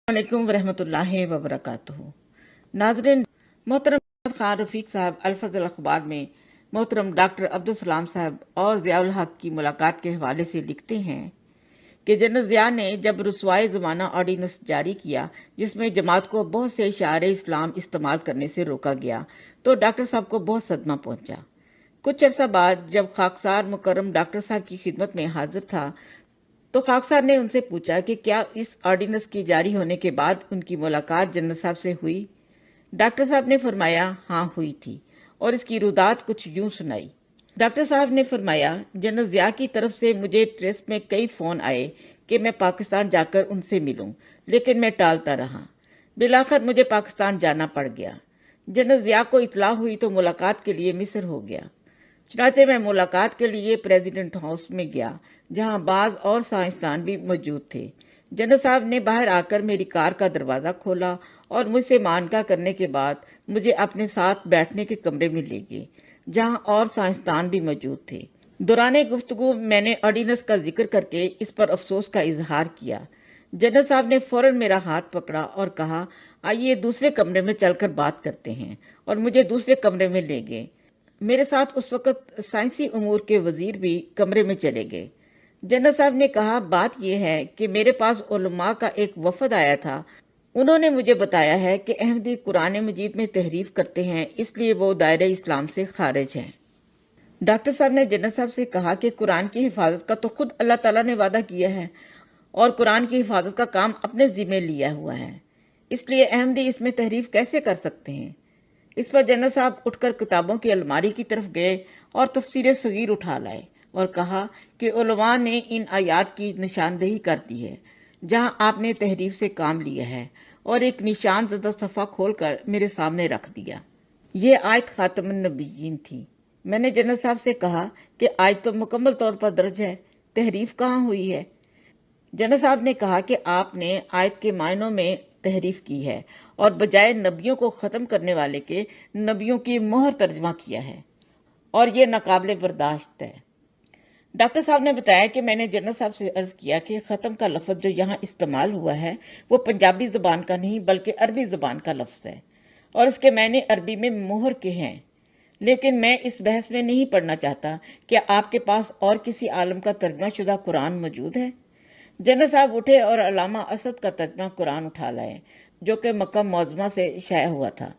वालेकुम वरहमतुल्लाहि वबरकातुहू। नाज़रीन, मोहतरम खान रफीक साहब अल-फज़ल अखबार में मोहतरम डॉक्टर अब्दुल सलाम साहब और ज़ियाउल हक की मुलाकात के हवाले से लिखते हैं कि जनरल ज़िया ने जब रुसवाए ज़माना ऑर्डिनेंस जारी किया जिसमें जमात को बहुत से शारे इस्लाम इस्तेमाल करने से रोका गया तो डॉक्टर साहब को बहुत सदमा पहुंचा। कुछ अरसा बाद जब खाकसार मुकर्रम डॉक्टर साहब की खिदमत में हाजिर था तो खाकसार ने उनसे पूछा कि क्या इस ऑर्डिनेंस के जारी होने के बाद उनकी मुलाकात जनरल साहब से हुई। डॉक्टर साहब ने फरमाया हाँ हुई थी और इसकी रुदात कुछ यूं सुनाई। डॉक्टर साहब ने फरमाया जनरल ज़िया की तरफ से मुझे ट्रेस में कई फोन आए कि मैं पाकिस्तान जाकर उनसे मिलूं, लेकिन मैं टालता रहा। बिलाखिर मुझे पाकिस्तान जाना पड़ गया। जनरल ज़िया को इतला हुई तो मुलाकात के लिए मिस्र हो गया। चुनाचे मैं मुलाकात के लिए प्रेसिडेंट हाउस में गया जहां बाज और साइंसदान भी मौजूद थे। जनरल साहब ने बाहर आकर मेरी कार का दरवाजा खोला और मुझसे मानका करने के बाद मुझे अपने साथ बैठने के कमरे में ले गए जहां और साइंसदान भी मौजूद थे। दौरान गुफ्तगू मैंने ऑर्डिनेंस का जिक्र करके इस पर अफसोस का इजहार किया। जनरल साहब ने फौरन मेरा हाथ पकड़ा और कहा आइए दूसरे कमरे में चलकर बात करते हैं, और मुझे दूसरे कमरे में ले गए। मेरे साथ उस वक्त साइंसी उमूर के वजीर भी कमरे में चले गए। जनरल साहब ने कहा बात यह है कि मेरे पास उलमा का एक वफद आया था। उन्होंने मुझे बताया है कि अहमदी कुरान मजीद में तहरीफ करते हैं, इसलिए वो दायरे इस्लाम से खारिज हैं। डॉक्टर साहब ने जनरल साहब से कहा कि कुरान की हिफाजत का तो खुद अल्लाह ताला ने वादा किया है और कुरान की हिफाजत का काम अपने जिम्मे लिया हुआ है, इसलिए अहमदी इसमें तहरीफ कैसे कर सकते हैं। इस पर जनरल साहब उठकर किताबों की अलमारी की तरफ गए और तफसीर सगीर उठा लाए और कहा कि उलमा ने इन आयात की निशानदेही कर दी है जहां आपने तहरीफ से काम लिया है, और एक निशान ज़दा सफ़ा खोलकर मेरे सामने रख दिया। ये आयत खातमुन नबिय्यीन थी। मैंने जनरल साहब से कहा कि आयत तो मुकम्मल तौर पर दर्ज है, तहरीफ कहाँ हुई है। जनरल साहब ने कहा कि आपने आयत के मायनों में तहरीफ की है और बजाय नबियों को खत्म करने वाले के नबियों की मोहर तर्जमा किया है, और ये नाकाबिले बर्दाश्त है। डॉक्टर साहब ने बताया कि मैंने जनरल साहब से अर्ज किया कि खत्म का लफ्ज जो यहाँ इस्तेमाल हुआ है वो पंजाबी जुबान का नहीं बल्कि अरबी जुबान का लफ्ज है और इसके मायने अरबी में मोहर के हैं, लेकिन मैं इस बहस में नहीं पढ़ना चाहता। क्या आपके पास और किसी आलम का तर्जमा शुदा कुरान मौजूद है। जनरल साहब उठे और अल्लामा असद का तर्जमा कुरान उठा लाए जो कि मक्का मौजमा से शाया हुआ था।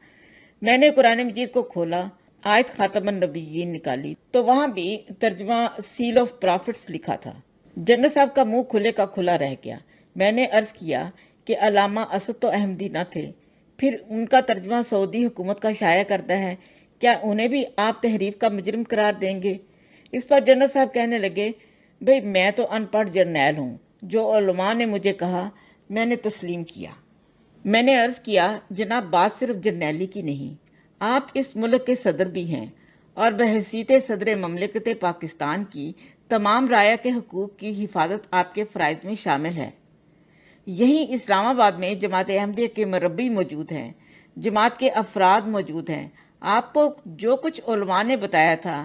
मैंने कुरान मजीद को खोला, आयत खातमुन नबिय्यीन निकाली तो वहां भी तर्जमा सील ऑफ प्रॉफिट्स लिखा था। जनरल साहब का मुंह खुले का खुला रह गया। मैंने अर्ज किया कि अल्लामा असद तो अहमदी न थे, फिर उनका तर्जमा सऊदी हुकूमत का शाया करता है, क्या उन्हें भी आप तहरीफ का मुजरिम करार देंगे। इस पर जनरल साहब कहने लगे भाई मैं तो अनपढ़ जर्नैल हूँ, जो उलमा ने मुझे कहा मैंने तस्लीम किया। मैंने अर्ज किया जनाब बात सिर्फ जर्नैली की नहीं, आप इस मुल्क के सदर भी हैं और बहसीत सदर ममलिकत पाकिस्तान की तमाम राया के हकूक की हिफाजत आपके फ़राइज़ में शामिल है। यही इस्लामाबाद में जमात अहमदिया के मरबी मौजूद हैं, जमात के अफराद मौजूद हैं। आपको जो कुछ उलमा ने बताया था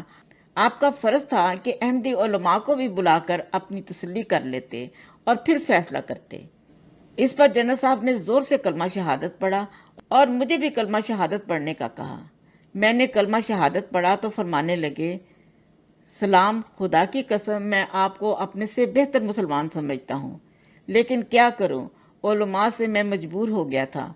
आपका फर्ज था कि अहमदी उलमा को भी बुलाकर अपनी तसल्ली कर लेते और फिर फैसला करते। इस पर जनरल साहब ने जोर से कलमा शहादत पढ़ा और मुझे भी कलमा शहादत पढ़ने का कहा। मैंने कलमा शहादत पढ़ा तो फरमाने लगे सलाम, खुदा की कसम मैं आपको अपने से बेहतर मुसलमान समझता हूँ, लेकिन क्या करूं उलमा से मैं मजबूर हो गया था